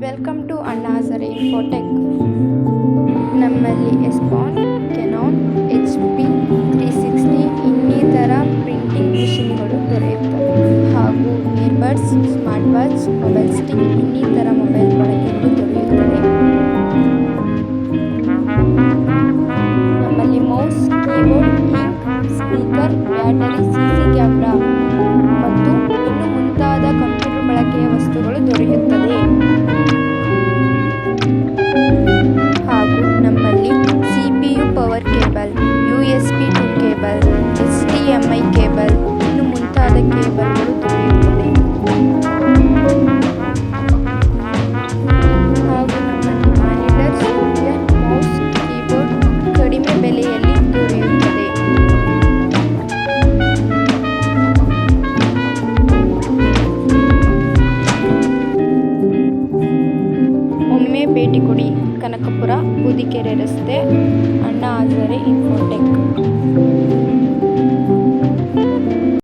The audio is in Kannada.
Welcome to Anna Hazare Infotech. ನಮ್ಮಲ್ಲಿ ಎಸ್ಪಾನ್, ಕೆನಾನ್, HP 360 ಇನ್ನಿತರ ಪ್ರಿಂಟಿಂಗ್ ಮಿಷಿನ್ಗಳು ದೊರೆಯುತ್ತವೆ ಹಾಗೂ earbuds, smart watch, mobile stick ಇನ್ನಿತರ ಮೊಬೈಲ್ ಬಳಕೆಗಳು ದೊರೆಯುತ್ತದೆ. ನಮ್ಮಲ್ಲಿ mouse, keyboard, ink, speaker, battery, CC camera ಮತ್ತು ಇನ್ನು ಮುಂತಾದ ಕಂಪ್ಯೂಟರ್ ಬಳಕೆಯ ವಸ್ತುಗಳು ದೊರೆಯುತ್ತದೆ. ಹಾಗೂ ನಮ್ಮಲ್ಲಿ CPU power cable, USB to cable, HDMI cable ಇನ್ನು ಮುಂತಾದ ಕೇಬಲ್ಗಳು ದೊರೆಯುತ್ತದೆ. ಹಾಗೂ ನಮ್ಮಲ್ಲಿ ಮಾನಿಟರ್, ಸಾಫ್ಟ್ವೇರ್, ಮೌಸ್, ಕೀಬೋರ್ಡ್ ಕಡಿಮೆ ಬೆಲೆಯಲ್ಲಿ ದೊರೆಯುತ್ತದೆ. ಒಮ್ಮೆ ಭೇಟಿ ಕೊಡಿ. ಕನಕಪುರ, ಬೂದಿಕೆರೆ ರಸ್ತೆ, ಅಣ್ಣಾ ಹಜಾರೆ ಇನ್ಫೋಟೆಕ್.